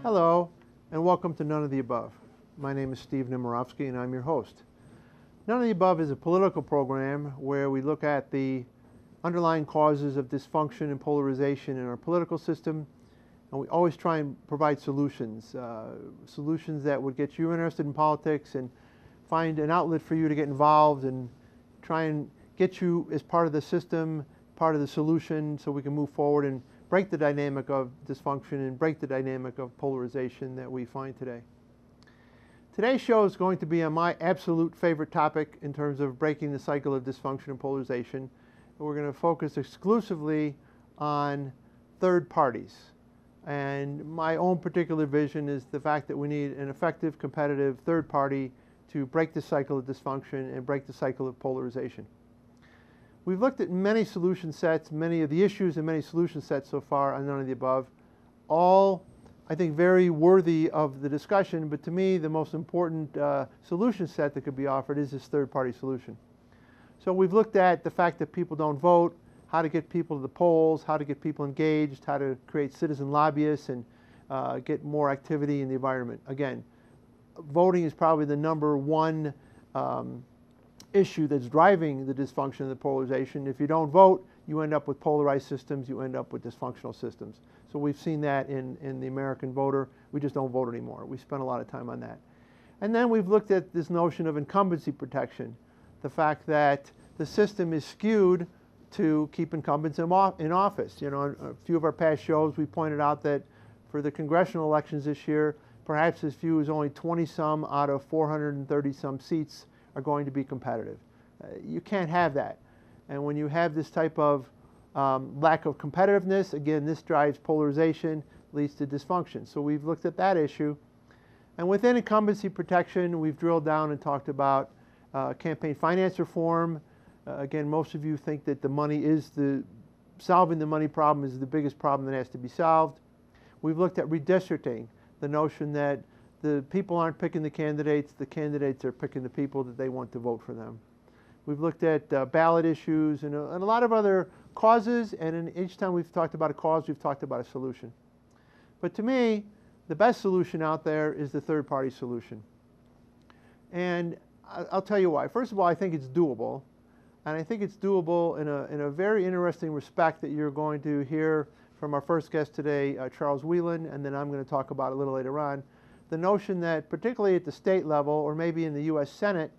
Hello, and welcome to None of the Above. My name is Steve Nemirovsky, and I'm your host. None of the Above is a political program where we look at the underlying causes of dysfunction and polarization in our political system, and we always try and provide solutions, solutions that would get you interested in politics and find an outlet for you to get involved and try and get you as part of the system, part of the solution, so we can move forward and break the dynamic of dysfunction and break the dynamic of polarization that we find today. Today's show is going to be on my absolute favorite topic in terms of breaking the cycle of dysfunction and polarization. And we're going to focus exclusively on third parties. And my own particular vision is the fact that we need an effective, competitive third party to break the cycle of dysfunction and break the cycle of polarization. We've looked at many solution sets, many of the issues and many solution sets so far on None of the Above, all I think very worthy of the discussion, but to me the most important solution set that could be offered is this third-party solution. So we've looked at the fact that people don't vote, how to get people to the polls, how to get people engaged, how to create citizen lobbyists and get more activity in the environment. Again, voting is probably the number one issue that's driving the dysfunction and the polarization. If you don't vote, you end up with polarized systems, you end up with dysfunctional systems. So we've seen that in the American voter. We just don't vote anymore. We spend a lot of time on that. And then we've looked at this notion of incumbency protection, the fact that the system is skewed to keep incumbents in office. You know, in a few of our past shows, we pointed out that for the congressional elections this year, perhaps as few as only 20-some out of 430-some seats are going to be competitive. You can't have that. And when you have this type of lack of competitiveness, again, this drives polarization, leads to dysfunction. So we've looked at that issue. And within incumbency protection, we've drilled down and talked about campaign finance reform. Again, most of you think that the money is solving the money problem is the biggest problem that has to be solved. We've looked at redistricting, the notion that the people aren't picking the candidates are picking the people that they want to vote for them. We've looked at ballot issues and a lot of other causes, and in each time we've talked about a cause, we've talked about a solution. But to me, the best solution out there is the third-party solution. And I'll tell you why. First of all, I think it's doable, and I think it's doable in a very interesting respect that you're going to hear from our first guest today, Charles Whelan, and then I'm going to talk about a little later on. The notion that particularly at the state level or maybe in the U.S. Senate,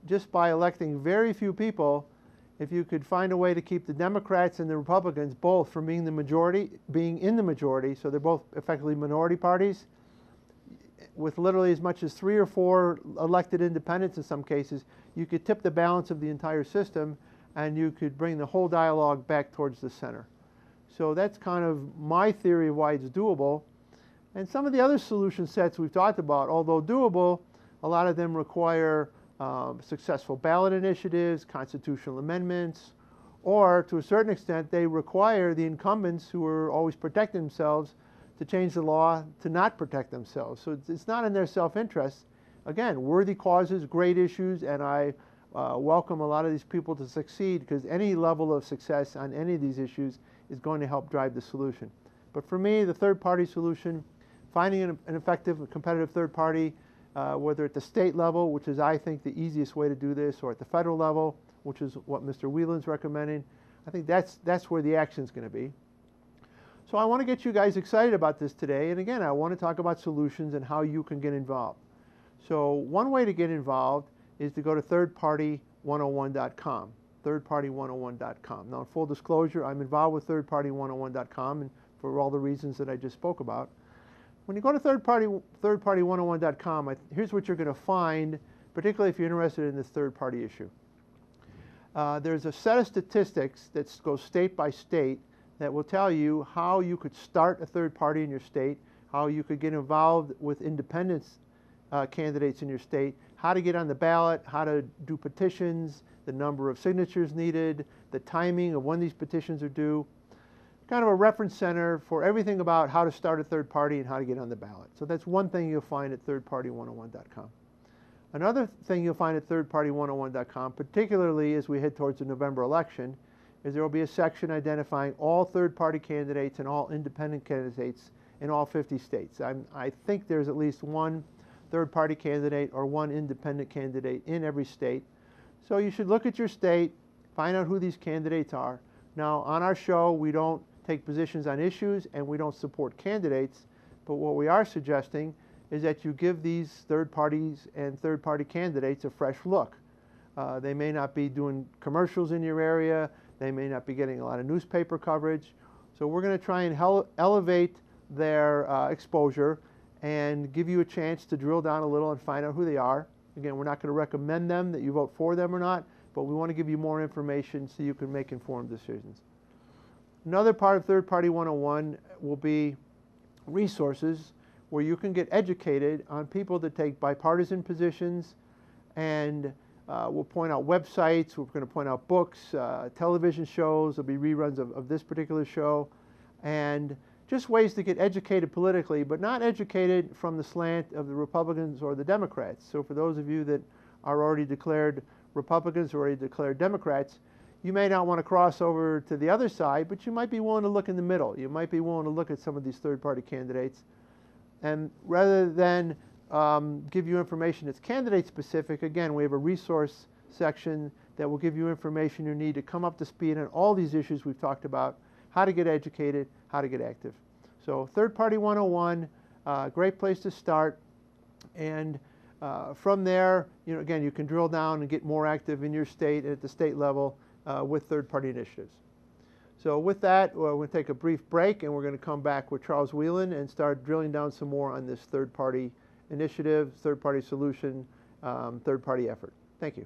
just by electing very few people, if you could find a way to keep the Democrats and the Republicans both from being in the majority, so they're both effectively minority parties, with literally as much as 3 or 4 elected independents in some cases, you could tip the balance of the entire system and you could bring the whole dialogue back towards the center. So that's kind of my theory of why it's doable. And some of the other solution sets we've talked about, although doable, a lot of them require successful ballot initiatives, constitutional amendments, or to a certain extent, they require the incumbents who are always protecting themselves to change the law to not protect themselves. So it's not in their self-interest. Again, worthy causes, great issues, and I welcome a lot of these people to succeed because any level of success on any of these issues is going to help drive the solution. But for me, the third-party solution, finding an effective, competitive third party, whether at the state level, which is, I think, the easiest way to do this, or at the federal level, which is what Mr. Whelan's recommending, I think that's where the action's going to be. So I want to get you guys excited about this today. And again, I want to talk about solutions and how you can get involved. So one way to get involved is to go to thirdparty101.com, thirdparty101.com. Now, in full disclosure, I'm involved with thirdparty101.com and for all the reasons that I just spoke about. When you go to thirdparty101.com, here's what you're going to find, particularly if you're interested in this third-party issue. There's a set of statistics that goes state by state that will tell you how you could start a third party in your state, how you could get involved with independence candidates in your state, how to get on the ballot, how to do petitions, the number of signatures needed, the timing of when these petitions are due. Kind of a reference center for everything about how to start a third party and how to get on the ballot. So that's one thing you'll find at thirdparty101.com. Another thing you'll find at thirdparty101.com, particularly as we head towards the November election, is there will be a section identifying all third-party candidates and all independent candidates in all 50 states. I think there's at least one third-party candidate or one independent candidate in every state. So you should look at your state, find out who these candidates are. Now, on our show, we don't take positions on issues and we don't support candidates, but what we are suggesting is that you give these third parties and third-party candidates a fresh look. They may not be doing commercials in your area, they may not be getting a lot of newspaper coverage, so we're going to try and elevate their exposure and give you a chance to drill down a little and find out who they are. Again, we're not going to recommend them, that you vote for them or not, but we want to give you more information so you can make informed decisions. Another part of Third Party 101 will be resources where you can get educated on people that take bipartisan positions, and we'll point out websites, we're going to point out books, television shows, there'll be reruns of this particular show, and just ways to get educated politically, but not educated from the slant of the Republicans or the Democrats. So for those of you that are already declared Republicans or already declared Democrats, you may not want to cross over to the other side, but you might be willing to look in the middle. You might be willing to look at some of these third-party candidates. And rather than give you information that's candidate-specific, again, we have a resource section that will give you information you need to come up to speed on all these issues we've talked about, how to get educated, how to get active. So Third Party 101, great place to start. And from there, again, you can drill down and get more active in your state and at the state level with third-party initiatives. So with that, we're going to take a brief break, and we're going to come back with Charles Whelan and start drilling down some more on this third-party initiative, third-party solution, third-party effort. Thank you.